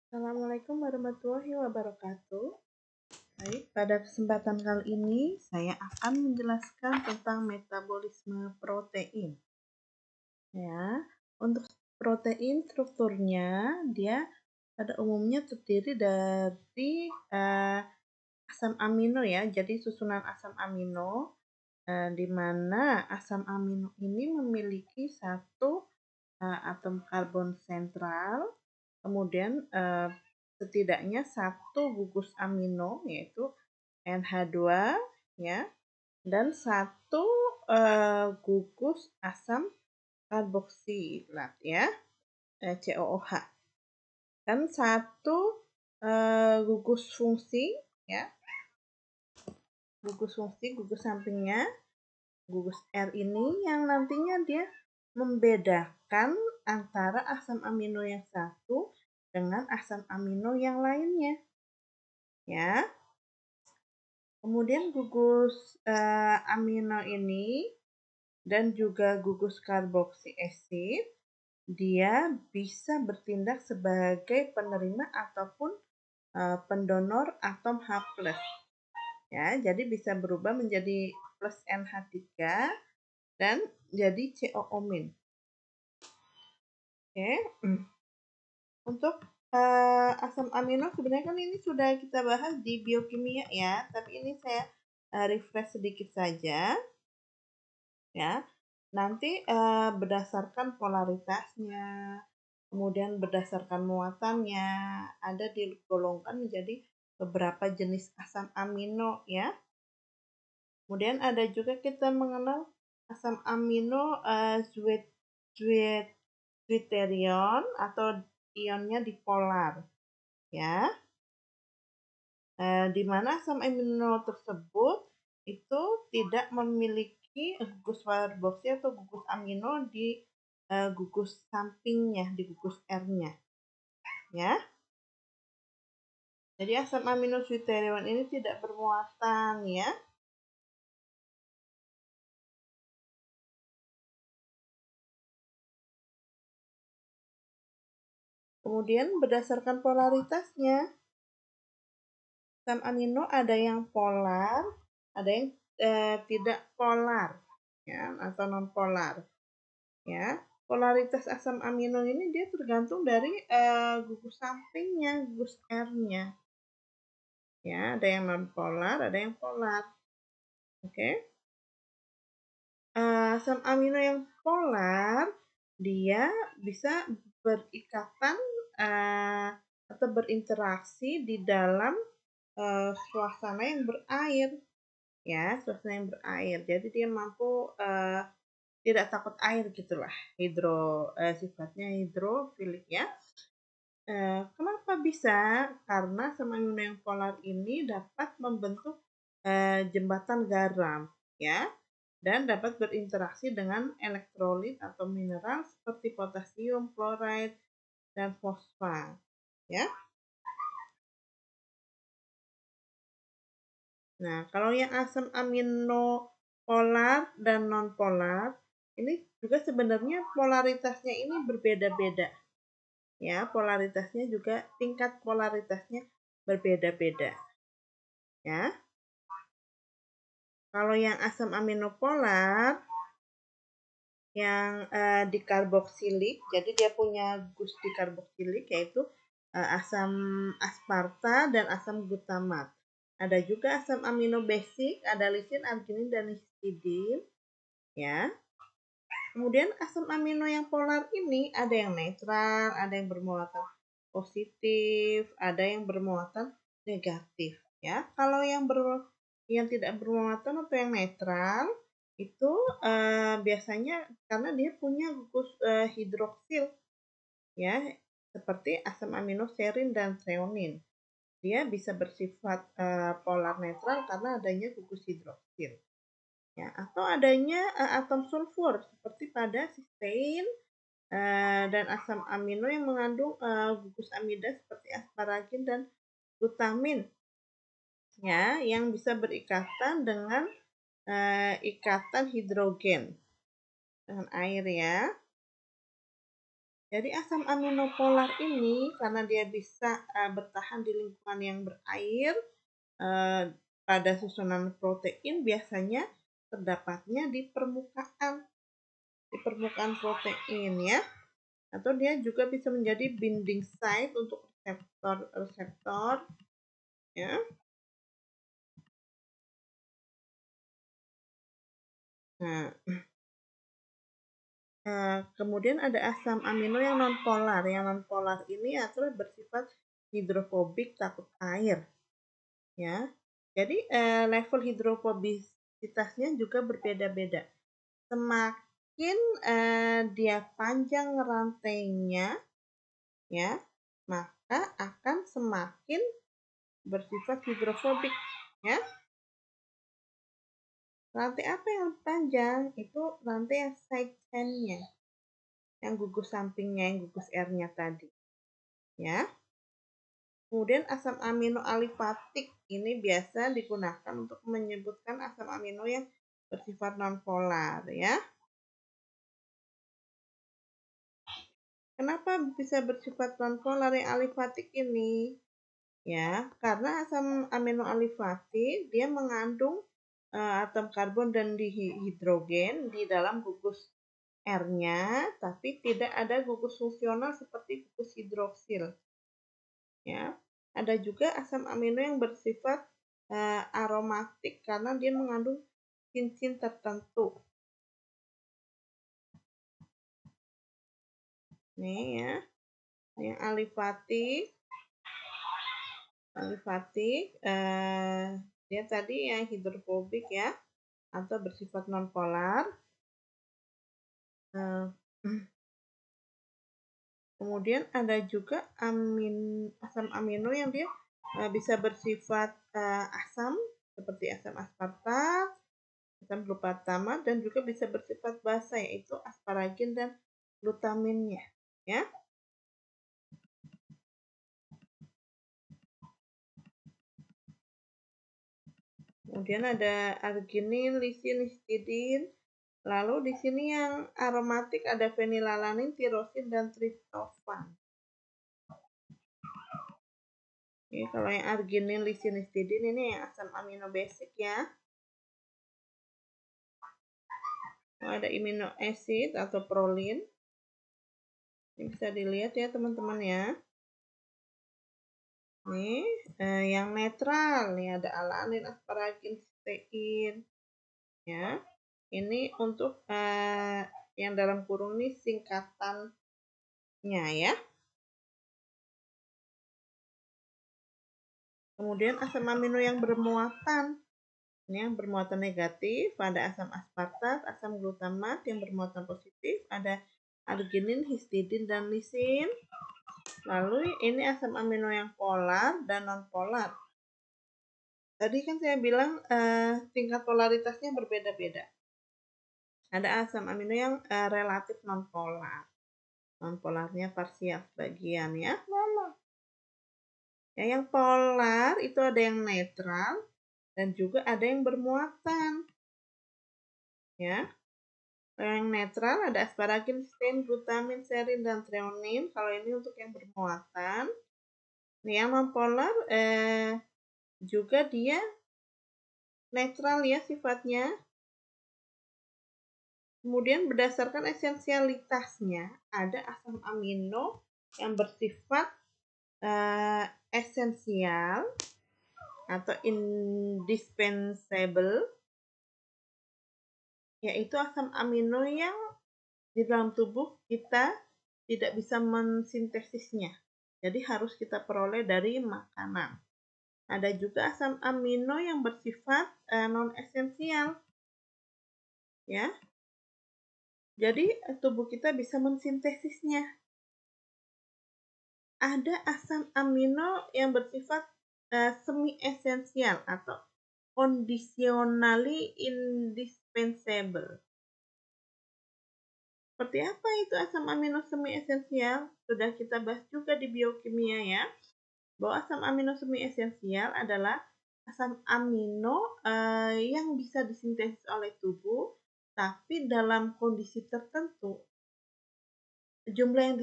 Assalamualaikum warahmatullahi wabarakatuh. Baik, pada kesempatan kali ini saya akan menjelaskan tentang metabolisme protein. Ya, untuk protein strukturnya dia pada umumnya terdiri dari asam amino ya. Jadi susunan asam amino di mana asam amino ini memiliki satu atom karbon sentral, kemudian setidaknya satu gugus amino yaitu NH2 ya, dan satu gugus asam karboksilat ya, COOH, dan satu gugus fungsi ya, gugus sampingnya, gugus R ini yang nantinya dia membedakan antara asam amino yang satu dengan asam amino yang lainnya. Ya. Kemudian gugus amino ini dan juga gugus karboksi asid dia bisa bertindak sebagai penerima ataupun pendonor atom H+. Ya, jadi bisa berubah menjadi plus NH3 dan jadi COO-. Oke. Untuk asam amino sebenarnya kan ini sudah kita bahas di biokimia ya, tapi ini saya refresh sedikit saja ya. Nanti berdasarkan polaritasnya, kemudian berdasarkan muatannya, ada digolongkan menjadi beberapa jenis asam amino ya. Kemudian ada juga kita mengenal asam amino zwitterion atau ionnya dipolar ya, di mana asam amino tersebut itu tidak memiliki gugus karboksi atau gugus amino di gugus sampingnya, di gugus R-nya ya. Jadi asam amino zwitterion ini tidak bermuatan ya. Kemudian berdasarkan polaritasnya, asam amino ada yang polar, ada yang tidak polar ya, atau non polar ya. Polaritas asam amino ini dia tergantung dari gugus sampingnya, gugus R-nya ya. Ada yang non polar, ada yang polar. Oke. Asam amino yang polar dia bisa berikatan atau berinteraksi di dalam suasana yang berair ya, suasana yang berair. Jadi dia mampu tidak takut air gitulah, sifatnya hidrofilik ya. Kenapa bisa? Karena asam amino yang polar ini dapat membentuk jembatan garam ya, dan dapat berinteraksi dengan elektrolit atau mineral seperti potasium, klorida, dan fosfat ya. Nah, kalau yang asam amino polar dan non polar ini juga sebenarnya polaritasnya ini berbeda-beda ya, polaritasnya juga tingkat polaritasnya berbeda-beda ya. Kalau yang asam amino polar yang dikarboksilik, jadi dia punya gugus dikarboksilik yaitu asam asparta dan asam glutamat. Ada juga asam amino basic, ada lisin, arginin, dan histidin ya. Kemudian asam amino yang polar ini ada yang netral, ada yang bermuatan positif, ada yang bermuatan negatif ya. Kalau yang tidak bermuatan atau yang netral itu biasanya karena dia punya gugus hidroksil ya, seperti asam amino serin dan treonin. Dia bisa bersifat polar netral karena adanya gugus hidroksil ya, atau adanya atom sulfur seperti pada sistein dan asam amino yang mengandung gugus amida seperti asparagin dan glutamin ya, yang bisa berikatan dengan ikatan hidrogen dengan air ya. Jadi asam amino polar ini karena dia bisa bertahan di lingkungan yang berair pada susunan protein biasanya terdapatnya di permukaan protein ya, atau dia juga bisa menjadi binding site untuk reseptor ya. Nah, kemudian ada asam amino yang nonpolar. Yang nonpolar ini adalah bersifat hidrofobik, takut air. Ya, jadi level hidrofobisitasnya juga berbeda-beda. Semakin dia panjang rantainya, ya, maka akan semakin bersifat hidrofobik. Ya, rantai apa yang panjang? Itu rantai yang side chain-nya, yang gugus sampingnya, yang gugus R-nya tadi. Ya. Kemudian asam amino alifatik ini biasa digunakan untuk menyebutkan asam amino yang bersifat nonpolar ya. Kenapa bisa bersifat nonpolar yang alifatik ini? Ya, karena asam amino alifatik dia mengandung atom karbon dan dihidrogen di dalam gugus R-nya, tapi tidak ada gugus fungsional seperti gugus hidroksil. Ya, ada juga asam amino yang bersifat aromatik karena dia mengandung cincin tertentu. Nih ya, yang alifatik dia tadi yang hidrofobik ya, atau bersifat nonpolar. Kemudian ada juga asam amino yang dia bisa bersifat asam seperti asam aspartat, asam glutamatat, dan juga bisa bersifat basa yaitu asparagin dan glutaminnya ya. Kemudian ada arginin, lisin, histidin. Lalu di sini yang aromatik ada fenilalanin, tirosin, dan triptofan. Oke, kalau yang arginin, lisin, histidin ini yang asam amino basic ya. Ada amino acid atau prolin. Ini bisa dilihat ya teman-teman ya. Nih, yang netral nih ada alanin, asparagin, sistein. Ya. Ini untuk yang dalam kurung ini singkatannya ya. Kemudian asam amino yang bermuatan. Ini yang bermuatan negatif, ada asam aspartat, asam glutamat. Yang bermuatan positif ada arginin, histidin, dan lisin. Lalu ini asam amino yang polar dan non-polar. Tadi kan saya bilang tingkat polaritasnya berbeda-beda. Ada asam amino yang relatif non-polar. Non-polarnya parsial sebagian ya. Ya, yang polar itu ada yang netral dan juga ada yang bermuatan. Ya. Yang netral ada asparagin, cystein, glutamin, serin, dan treonin. Kalau ini untuk yang bermuatan. Yang non-polar juga dia netral ya sifatnya. Kemudian berdasarkan esensialitasnya ada asam amino yang bersifat esensial atau indispensable, yaitu asam amino yang di dalam tubuh kita tidak bisa mensintesisnya. Jadi harus kita peroleh dari makanan. Ada juga asam amino yang bersifat non esensial. Ya. Jadi tubuh kita bisa mensintesisnya. Ada asam amino yang bersifat semi esensial atau conditionally indispensable. Seperti apa itu asam amino semi esensial? Sudah kita bahas juga di biokimia ya, bahwa asam amino semi esensial adalah asam amino yang bisa disintesis oleh tubuh, tapi dalam kondisi tertentu jumlah yang